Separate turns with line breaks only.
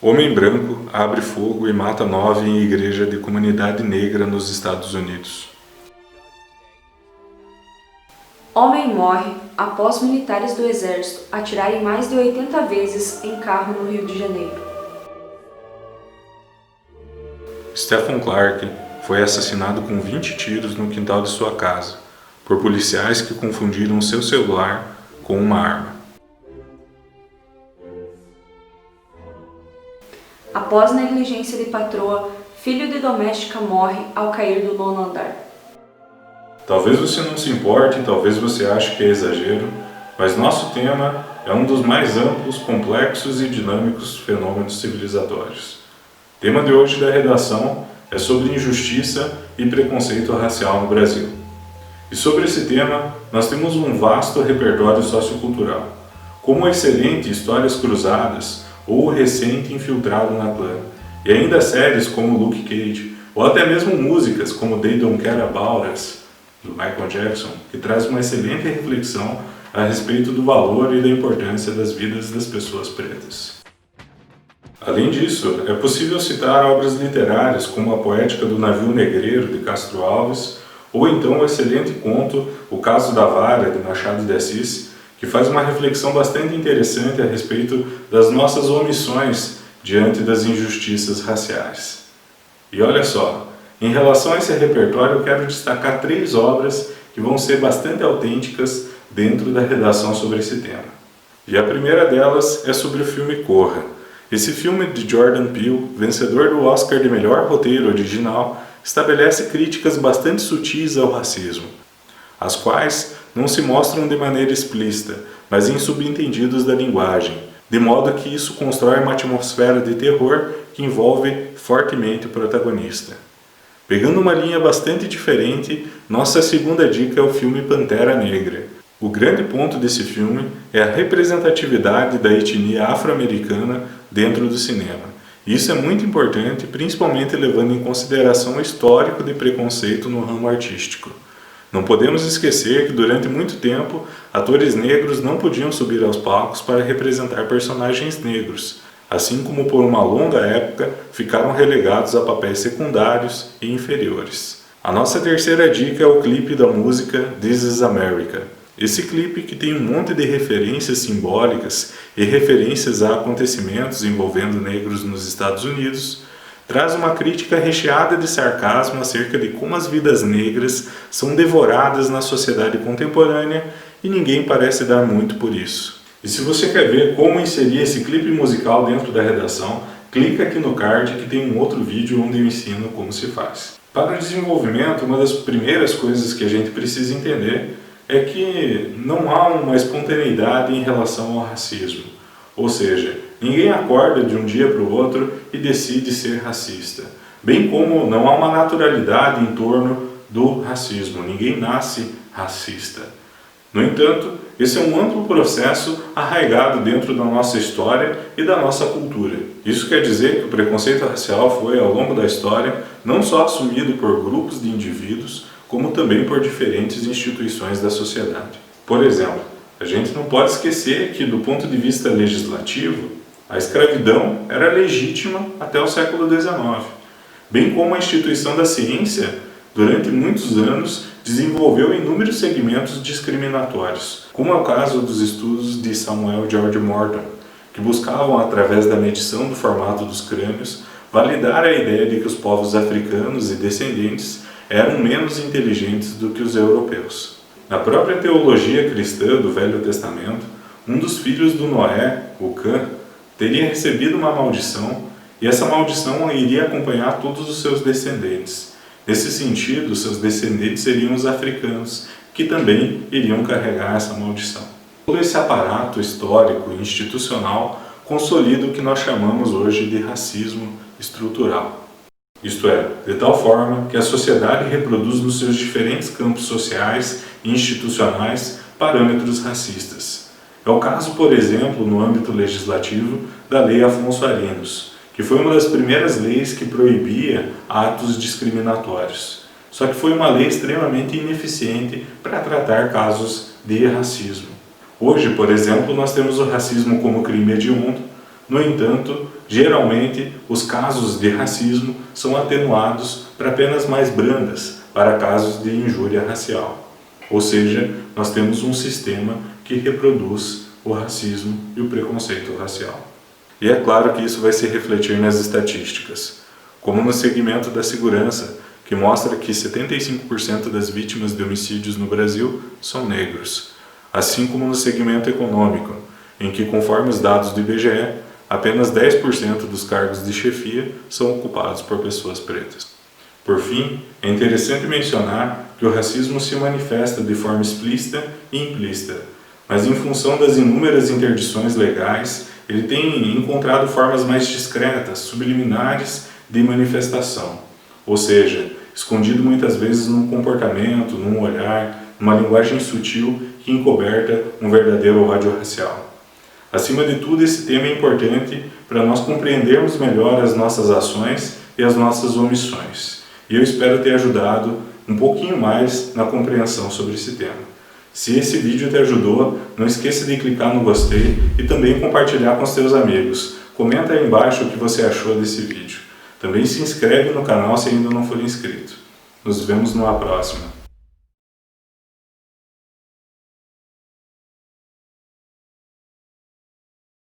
Homem branco abre fogo e mata 9 em igreja de comunidade negra nos Estados Unidos.
Homem morre após militares do exército atirarem mais de 80 vezes em carro no Rio de Janeiro.
Stephen Clark foi assassinado com 20 tiros no quintal de sua casa, por policiais que confundiram seu celular com uma arma.
Após negligência de patroa, filho de doméstica morre ao cair do 9º andar.
Talvez você não se importe, talvez você ache que é exagero, mas nosso tema é um dos mais amplos, complexos e dinâmicos fenômenos civilizatórios. O tema de hoje da redação é sobre injustiça e preconceito racial no Brasil. E sobre esse tema, nós temos um vasto repertório sociocultural, como excelente Histórias Cruzadas ou o recente Infiltrado na Clã, e ainda séries como Luke Cage, ou até mesmo músicas como They Don't Care About Us, do Michael Jackson, que traz uma excelente reflexão a respeito do valor e da importância das vidas das pessoas pretas. Além disso, é possível citar obras literárias como A Poética do Navio Negreiro, de Castro Alves, ou então o excelente conto O Caso da Vara, de Machado de Assis, que faz uma reflexão bastante interessante a respeito das nossas omissões diante das injustiças raciais. E olha só, em relação a esse repertório eu quero destacar 3 obras que vão ser bastante autênticas dentro da redação sobre esse tema. E a primeira delas é sobre o filme Corra. Esse filme de Jordan Peele, vencedor do Oscar de melhor roteiro original, estabelece críticas bastante sutis ao racismo, as quais não se mostram de maneira explícita, mas em subentendidos da linguagem, de modo que isso constrói uma atmosfera de terror que envolve fortemente o protagonista. Pegando uma linha bastante diferente, nossa segunda dica é o filme Pantera Negra. O grande ponto desse filme é a representatividade da etnia afro-americana dentro do cinema. Isso é muito importante, principalmente levando em consideração o histórico de preconceito no ramo artístico. Não podemos esquecer que durante muito tempo, atores negros não podiam subir aos palcos para representar personagens negros, assim como por uma longa época ficaram relegados a papéis secundários e inferiores. A nossa terceira dica é o clipe da música This Is America. Esse clipe, que tem um monte de referências simbólicas e referências a acontecimentos envolvendo negros nos Estados Unidos, traz uma crítica recheada de sarcasmo acerca de como as vidas negras são devoradas na sociedade contemporânea e ninguém parece dar muito por isso. E se você quer ver como inserir esse clipe musical dentro da redação, clica aqui no card que tem um outro vídeo onde eu ensino como se faz. Para o desenvolvimento, uma das primeiras coisas que a gente precisa entender é que não há uma espontaneidade em relação ao racismo. Ou seja, ninguém acorda de um dia para o outro e decide ser racista. Bem como não há uma naturalidade em torno do racismo. Ninguém nasce racista. No entanto, esse é um amplo processo arraigado dentro da nossa história e da nossa cultura. Isso quer dizer que o preconceito racial foi, ao longo da história, não só assumido por grupos de indivíduos, como também por diferentes instituições da sociedade. Por exemplo, a gente não pode esquecer que, do ponto de vista legislativo, a escravidão era legítima até o século XIX, bem como a instituição da ciência, durante muitos anos, desenvolveu inúmeros segmentos discriminatórios, como é o caso dos estudos de Samuel George Morton, que buscavam, através da medição do formato dos crânios, validar a ideia de que os povos africanos e descendentes eram menos inteligentes do que os europeus. Na própria teologia cristã do Velho Testamento, um dos filhos do Noé, o Cã, teria recebido uma maldição, e essa maldição iria acompanhar todos os seus descendentes. Nesse sentido, seus descendentes seriam os africanos, que também iriam carregar essa maldição. Todo esse aparato histórico e institucional consolida o que nós chamamos hoje de racismo estrutural. Isto é, de tal forma que a sociedade reproduz nos seus diferentes campos sociais e institucionais parâmetros racistas. É o caso, por exemplo, no âmbito legislativo, da Lei Afonso Arinos, que foi uma das primeiras leis que proibia atos discriminatórios. Só que foi uma lei extremamente ineficiente para tratar casos de racismo. Hoje, por exemplo, nós temos o racismo como crime hediondo. No entanto, geralmente os casos de racismo são atenuados para penas mais brandas para casos de injúria racial. Ou seja, nós temos um sistema que reproduz o racismo e o preconceito racial. E é claro que isso vai se refletir nas estatísticas, como no segmento da segurança, que mostra que 75% das vítimas de homicídios no Brasil são negros, assim como no segmento econômico, em que, conforme os dados do IBGE, apenas 10% dos cargos de chefia são ocupados por pessoas pretas. Por fim, é interessante mencionar que o racismo se manifesta de forma explícita e implícita, mas em função das inúmeras interdições legais, ele tem encontrado formas mais discretas, subliminares de manifestação, ou seja, escondido muitas vezes num comportamento, num olhar, numa linguagem sutil que encoberta um verdadeiro ódio racial. Acima de tudo, esse tema é importante para nós compreendermos melhor as nossas ações e as nossas omissões. E eu espero ter ajudado um pouquinho mais na compreensão sobre esse tema. Se esse vídeo te ajudou, não esqueça de clicar no gostei e também compartilhar com seus amigos. Comenta aí embaixo o que você achou desse vídeo. Também se inscreve no canal se ainda não for inscrito. Nos vemos numa próxima.